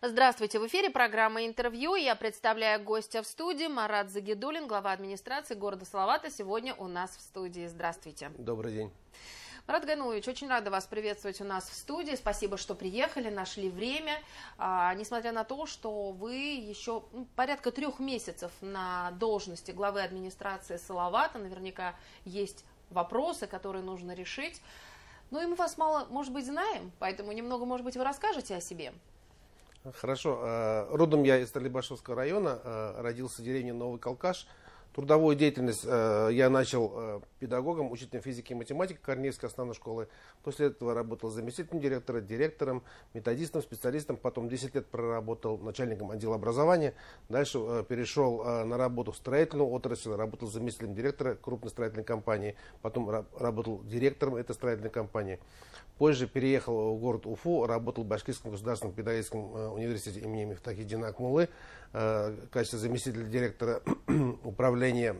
Здравствуйте, в эфире программа «Интервью». Я представляю гостя в студии. Марат Загидуллин, глава администрации города Салавата, сегодня у нас в студии. Здравствуйте. Добрый день. Марат Гайнулович, очень рада вас приветствовать у нас в студии. Спасибо, что приехали, нашли время. Несмотря на то, что вы еще порядка 3 месяцев на должности главы администрации Салавата, наверняка есть вопросы, которые нужно решить. Ну и мы вас мало, может быть, знаем, поэтому немного, может быть, вы расскажете о себе. Хорошо. Родом я из Старлибашевского района, родился в деревне Новый Калкаш. Трудовую деятельность я начал педагогом, учителем физики и математики Корнеевской основной школы. После этого работал заместителем директора, директором, методистом, специалистом. Потом 10 лет проработал начальником отдела образования. Дальше перешел на работу в строительную отрасль, работал заместителем директора крупной строительной компании. Потом работал директором этой строительной компании. Позже переехал в город Уфу, работал в Башкирском государственном педагогическом университете имени Мифтахиддина Акмуллы в качестве заместителя директора управления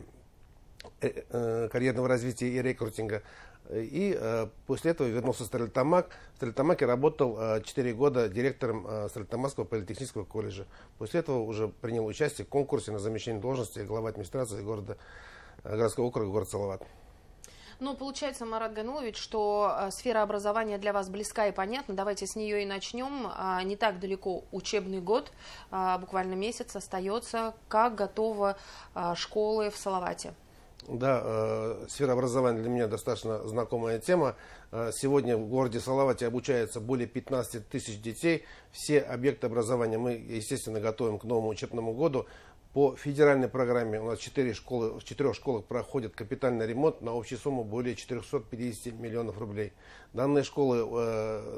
карьерного развития и рекрутинга. И после этого вернулся в Стерлитамак. В Стерлитамаке работал 4 года директором Стерлитамакского политехнического колледжа. После этого уже принял участие в конкурсе на замещение должности главы администрации городского округа город Салават. Ну, получается, Марат Гайнулович, что сфера образования для вас близка и понятна. Давайте с нее и начнем. Не так далеко учебный год, буквально месяц остается. Как готовы школы в Салавате? Да, сфера образования для меня достаточно знакомая тема. Сегодня в городе Салавате обучается более 15 тысяч детей. Все объекты образования мы, естественно, готовим к новому учебному году. По федеральной программе у нас в 4 школах проходит капитальный ремонт на общую сумму более 450 миллионов рублей. Данные школы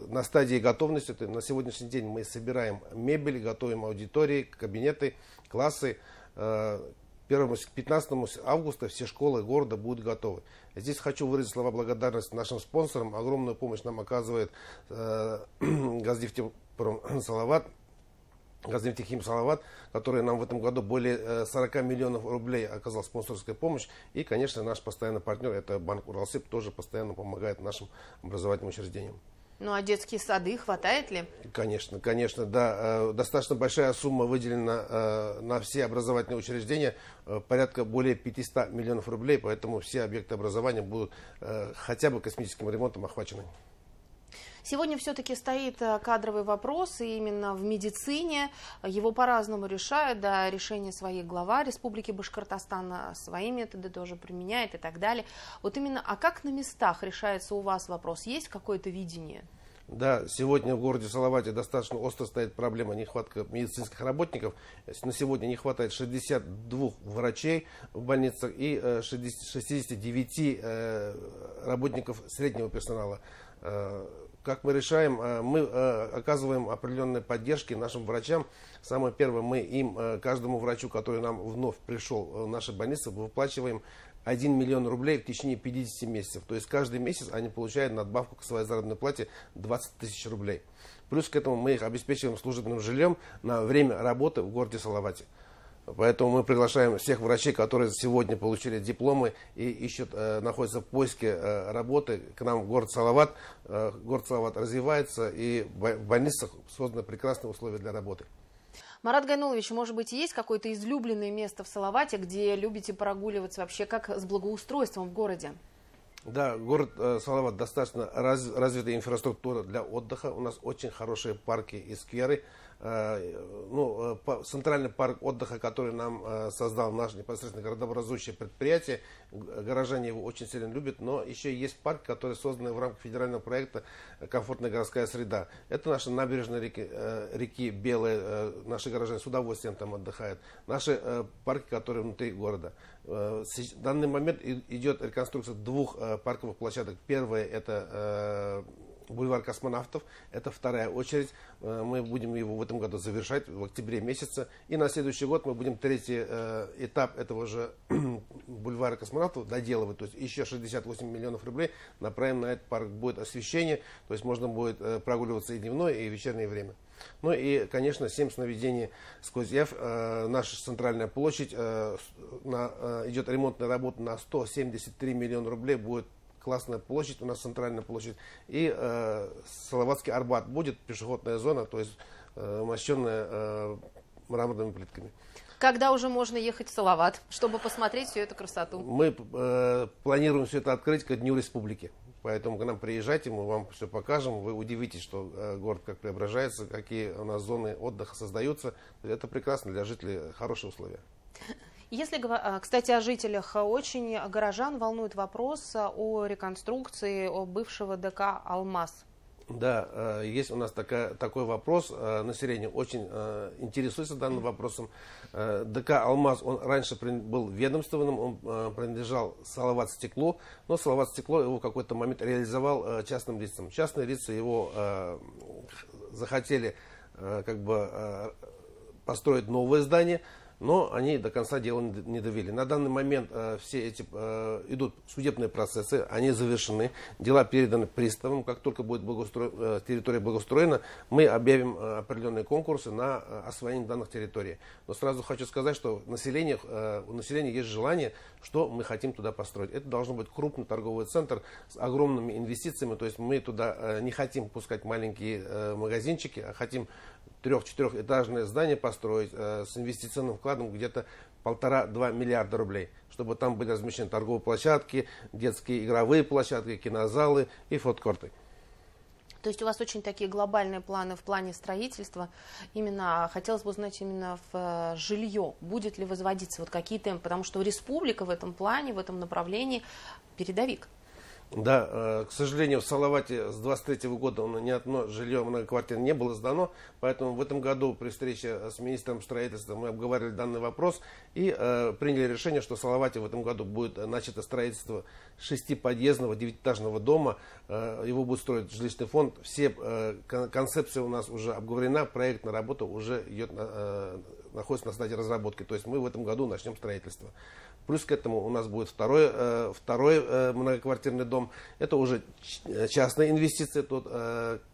на стадии готовности. На сегодняшний день мы собираем мебель, готовим аудитории, кабинеты, классы. К 15 августа все школы города будут готовы. Здесь хочу выразить слова благодарности нашим спонсорам. Огромную помощь нам оказывает Газнефтепром Салават. Газнефтехим Салават, который нам в этом году более 40 миллионов рублей оказал спонсорская помощь. И, конечно, наш постоянный партнер, это банк Уралсиб, тоже постоянно помогает нашим образовательным учреждениям. Ну, а детские сады хватает ли? Конечно, конечно, да. Достаточно большая сумма выделена на все образовательные учреждения, порядка более 500 миллионов рублей, поэтому все объекты образования будут хотя бы косметическим ремонтом охвачены. Сегодня все-таки стоит кадровый вопрос, и именно в медицине его по-разному решают, да, решение своих глава Республики Башкортостан свои методы тоже применяет и так далее. Вот именно, а как на местах решается у вас вопрос? Есть какое-то видение? Да, сегодня в городе Салавате достаточно остро стоит проблема нехватка медицинских работников. На сегодня не хватает 62 врачей в больницах и 69 работников среднего персонала. Как мы решаем? Мы оказываем определенные поддержки нашим врачам. Самое первое, мы им, каждому врачу, который нам вновь пришел в наши больницы, выплачиваем 1 миллион рублей в течение 50 месяцев. То есть каждый месяц они получают надбавку к своей заработной плате 20 тысяч рублей. Плюс к этому мы их обеспечиваем служебным жильем на время работы в городе Салавате. Поэтому мы приглашаем всех врачей, которые сегодня получили дипломы и находятся в поиске работы, к нам в город Салават. Город Салават развивается, и в больницах созданы прекрасные условия для работы. Марат Гайнулович, может быть, есть какое-то излюбленное место в Салавате, где любите прогуливаться вообще, как с благоустройством в городе? Да, город Салават достаточно развитая инфраструктура для отдыха. У нас очень хорошие парки и скверы. Центральный парк отдыха, который нам создал наш непосредственно городообразующее предприятие, горожане его очень сильно любят, но еще есть парк, который создан в рамках федерального проекта «Комфортная городская среда». Это наши набережные реки Белые, наши горожане с удовольствием там отдыхают. Наши парки, которые внутри города. В данный момент идет реконструкция 2 парковых площадок. Первая это бульвар космонавтов. Это вторая очередь. Мы будем его в этом году завершать в октябре месяце. И на следующий год мы будем третий этап этого же бульвара космонавтов доделывать. То есть еще 68 миллионов рублей направим на этот парк. Будет освещение. То есть можно будет прогуливаться и дневное, и вечернее время. Ну и, конечно, 7 сновидений сквозь Яв. Наша центральная площадь. Идет ремонтная работа на 173 миллиона рублей. Будет классная площадь, у нас центральная площадь. И Салаватский Арбат будет, пешеходная зона, то есть мощенная мраморными плитками. Когда уже можно ехать в Салават, чтобы посмотреть всю эту красоту? Мы планируем все это открыть к Дню Республики. Поэтому к нам приезжайте, мы вам все покажем. Вы удивитесь, что город как преображается, какие у нас зоны отдыха создаются. Это прекрасно для жителей, хорошие условия. Если, кстати, о жителях, очень горожан волнует вопрос о реконструкции бывшего ДК «Алмаз». Да, есть у нас такой вопрос. Население очень интересуется данным вопросом. ДК «Алмаз», он раньше был ведомственным, он принадлежал Салават Стекло, но Салават Стекло его в какой-то момент реализовал частным лицам. Частные лица его захотели построить новое здание, но они до конца дела не довели. На данный момент все эти идут судебные процессы, они завершены, дела переданы приставам. Как только будет территория благоустроена, мы объявим определенные конкурсы на освоение данных территорий. Но сразу хочу сказать, что у населения есть желание, что мы хотим туда построить. Это должен быть крупный торговый центр с огромными инвестициями. То есть мы туда не хотим пускать маленькие магазинчики, а хотим 3-4-этажное здание построить с инвестиционным вкладом где-то 1,5-2 миллиарда рублей, чтобы там были размещены торговые площадки, детские игровые площадки, кинозалы и фудкорты. То есть у вас очень такие глобальные планы в плане строительства. Именно хотелось бы узнать именно в жилье. Будет ли возводиться какие темпы? Потому что республика в этом плане, в этом направлении передовик. Да, к сожалению, в Салавате с 23 года ни одно жилье многоквартирное не было сдано, поэтому в этом году при встрече с министром строительства мы обговаривали данный вопрос и приняли решение, что в Салавате в этом году будет начато строительство 6-подъездного 9-этажного дома. Его будет строить жилищный фонд. Все концепция у нас уже обговорена, проектная работа уже находится на стадии разработки. То есть мы в этом году начнем строительство. Плюс к этому у нас будет второй многоквартирный дом. Это уже частная инвестиция. Тут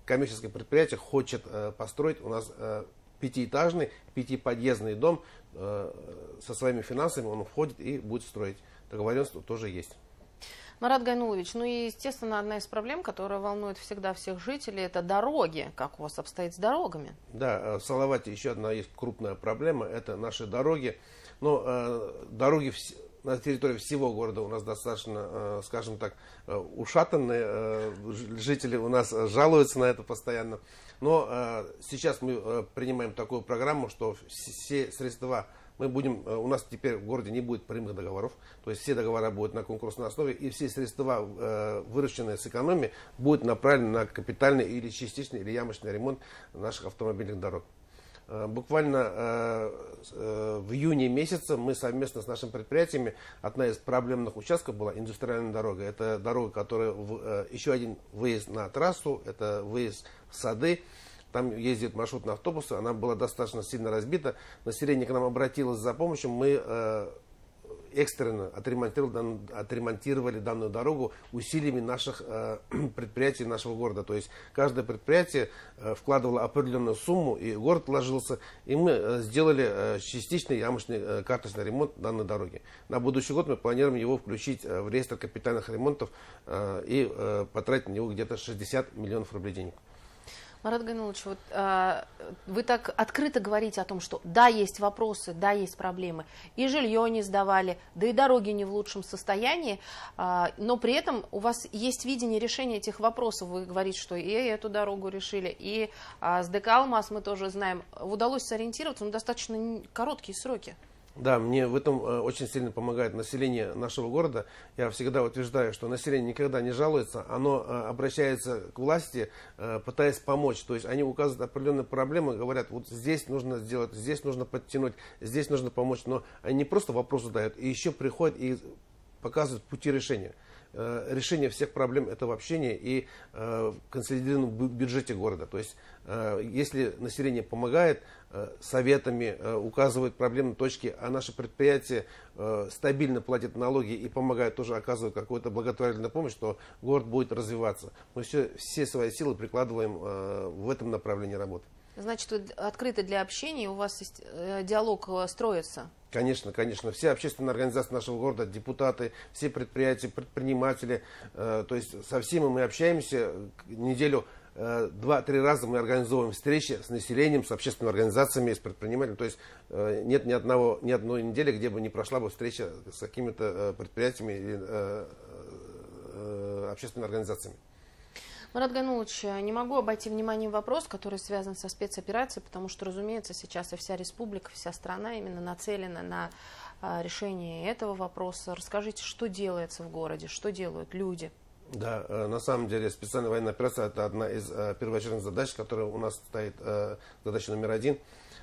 коммерческое предприятие хочет построить у нас 5-этажный, 5-подъездный дом со своими финансами. Он входит и будет строить. Договоренность тоже есть. Марат Гайнулович, и, естественно, одна из проблем, которая волнует всегда всех жителей, это дороги. Как у вас обстоит с дорогами? Да, в Салавате еще одна есть крупная проблема, это наши дороги. Но дороги на территории всего города у нас достаточно, скажем так, ушатанные. Жители у нас жалуются на это постоянно. Но сейчас мы принимаем такую программу, что все средства у нас теперь в городе не будет прямых договоров, то есть все договора будут на конкурсной основе, и все средства, выращенные с экономии, будут направлены на капитальный или частичный, или ямочный ремонт наших автомобильных дорог. Буквально в июне месяце мы совместно с нашими предприятиями, одна из проблемных участков была индустриальная дорога. Это дорога, которая еще один выезд на трассу, это выезд в сады. Там ездят маршрутные автобусы, она была достаточно сильно разбита. Население к нам обратилось за помощью. Мы экстренно отремонтировали данную дорогу усилиями наших предприятий нашего города. То есть каждое предприятие вкладывало определенную сумму, и город вложился, и мы сделали частичный ямочный карточный ремонт данной дороги. На будущий год мы планируем его включить в реестр капитальных ремонтов и потратить на него где-то 60 миллионов рублей денег. Марат Гайнулович, вы так открыто говорите о том, что да, есть вопросы, да, есть проблемы. И жилье не сдавали, да и дороги не в лучшем состоянии, но при этом у вас есть видение решения этих вопросов. Вы говорите, что и эту дорогу решили, и с ДК «Алмаз» мы тоже знаем. Удалось сориентироваться, но достаточно короткие сроки. Да, мне в этом очень сильно помогает население нашего города. Я всегда утверждаю, что население никогда не жалуется, оно обращается к власти, пытаясь помочь. То есть они указывают определенные проблемы, говорят, вот здесь нужно сделать, здесь нужно подтянуть, здесь нужно помочь. Но они не просто вопросы задают, и еще приходят и показывают пути решения. Решение всех проблем это в общении и в консолидированном бюджете города. То есть, если население помогает советами, указывает проблемные точки, а наши предприятия стабильно платят налоги и помогают, тоже оказывают какую-то благотворительную помощь, то город будет развиваться. Мы все свои силы прикладываем в этом направлении работы. Значит, вы открыты для общения, у вас есть диалог строится? Конечно, конечно. Все общественные организации нашего города, депутаты, все предприятия, предприниматели, то есть со всеми мы общаемся. Неделю 2-3 раза мы организовываем встречи с населением, с общественными организациями, с предпринимателями. То есть нет ни одной недели, где бы не прошла бы встреча с какими-то предприятиями или общественными организациями. Марат Гайнулович, не могу обойти вниманием вопрос, который связан со спецоперацией, потому что, разумеется, сейчас и вся республика, вся страна именно нацелена на решение этого вопроса. Расскажите, что делается в городе, что делают люди? Да, на самом деле специальная военная операция – это одна из первоочередных задач, которая у нас стоит, задача номер 1.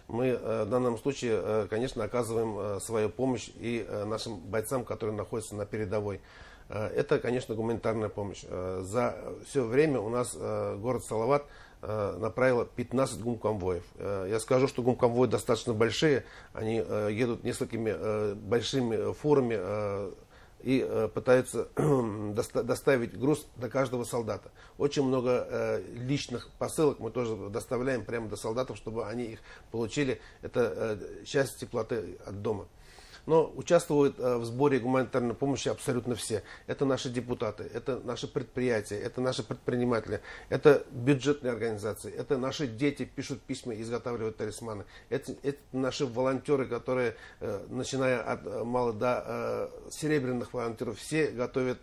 Мы в данном случае, конечно, оказываем свою помощь и нашим бойцам, которые находятся на передовой. Это, конечно, гуманитарная помощь. За все время у нас город Салават направила 15 гумконвоев. Я скажу, что гумконвои достаточно большие. Они едут несколькими большими фурами и пытаются доставить груз до каждого солдата. Очень много личных посылок мы тоже доставляем прямо до солдатов, чтобы они их получили. Это часть теплоты от дома. Но участвуют в сборе гуманитарной помощи абсолютно все. Это наши депутаты, это наши предприятия, это наши предприниматели, это бюджетные организации, это наши дети пишут письма, изготавливают талисманы. Это наши волонтеры, которые, начиная от мала до серебряных волонтеров, все готовят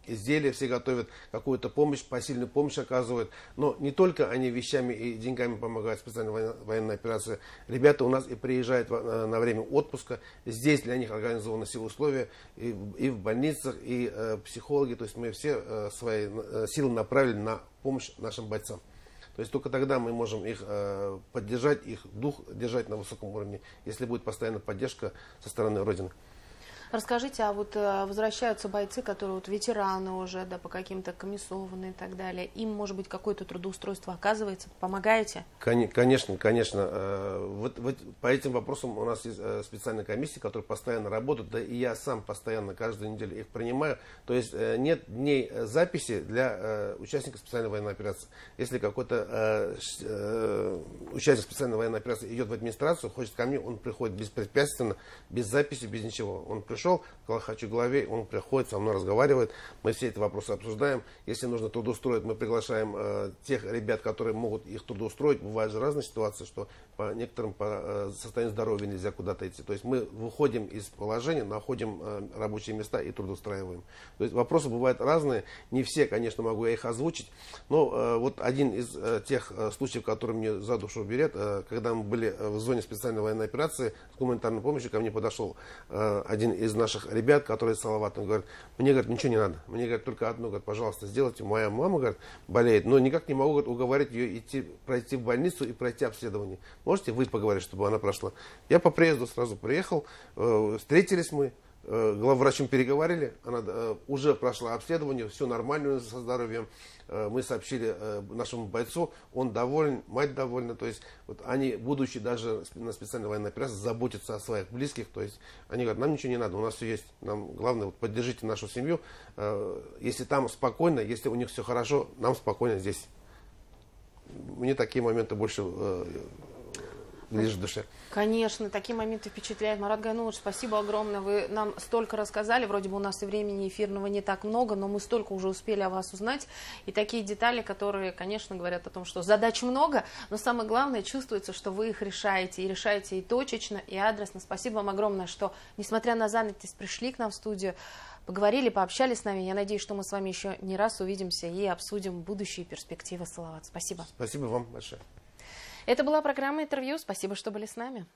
изделия, все готовят какую-то помощь, посильную помощь оказывают. Но не только они вещами и деньгами помогают специальной военной операции. Ребята у нас и приезжают на время отпуска. Здесь для них организованы все условия и в больницах, и психологи. То есть мы все свои силы направили на помощь нашим бойцам. То есть только тогда мы можем их поддержать, их дух держать на высоком уровне, если будет постоянная поддержка со стороны Родины. Расскажите, а вот возвращаются бойцы, которые вот ветераны уже, да, по каким-то комиссованные и так далее. Им, может быть, какое-то трудоустройство оказывается? Помогаете? Конечно, конечно. Вот по этим вопросам у нас есть специальная комиссия, которая постоянно работает, да и я сам постоянно каждую неделю их принимаю. То есть нет дней записи для участников специальной военной операции. Если какой-то участник специальной военной операции идет в администрацию, хочет ко мне, он приходит беспрепятственно, без записи, без ничего. Он пришел к Алхачу главе, он приходит, со мной разговаривает, мы все эти вопросы обсуждаем. Если нужно трудоустроить, мы приглашаем тех ребят, которые могут их трудоустроить. Бывают же разные ситуации, что по некоторым по состоянию здоровья нельзя куда-то идти. То есть мы выходим из положения, находим рабочие места и трудоустраиваем. То есть вопросы бывают разные, не все, конечно, могу я их озвучить, но вот один из тех случаев, который мне за душу берет, когда мы были в зоне специальной военной операции с гуманитарной помощью, ко мне подошел один из наших ребят, который из Салавата, он говорит, мне, говорит, ничего не надо, мне, говорит, только одно, говорит, пожалуйста, сделайте, моя мама, говорит, болеет, но никак не могу, говорит, уговорить ее пройти в больницу и пройти обследование. Можете вы поговорить, чтобы она прошла? Я по приезду сразу приехал, встретились мы, главврачом переговорили, она уже прошла обследование, все нормально со здоровьем. Мы сообщили нашему бойцу, он доволен, мать довольна. То есть вот они, будучи даже на специальной военной операции, заботятся о своих близких. То есть они говорят, нам ничего не надо, у нас все есть. Нам главное, вот, поддержите нашу семью. Если там спокойно, если у них все хорошо, нам спокойно здесь. Мне такие моменты больше ближе к душе. Конечно, такие моменты впечатляют. Марат Гайнулович, спасибо огромное. Вы нам столько рассказали. Вроде бы у нас и времени эфирного не так много, но мы столько уже успели о вас узнать. И такие детали, которые, конечно, говорят о том, что задач много, но самое главное, чувствуется, что вы их решаете. И решаете и точечно, и адресно. Спасибо вам огромное, что, несмотря на занятость, пришли к нам в студию, поговорили, пообщались с нами. Я надеюсь, что мы с вами еще не раз увидимся и обсудим будущие перспективы Салавата. Спасибо. Спасибо вам большое. Это была программа «Интервью». Спасибо, что были с нами.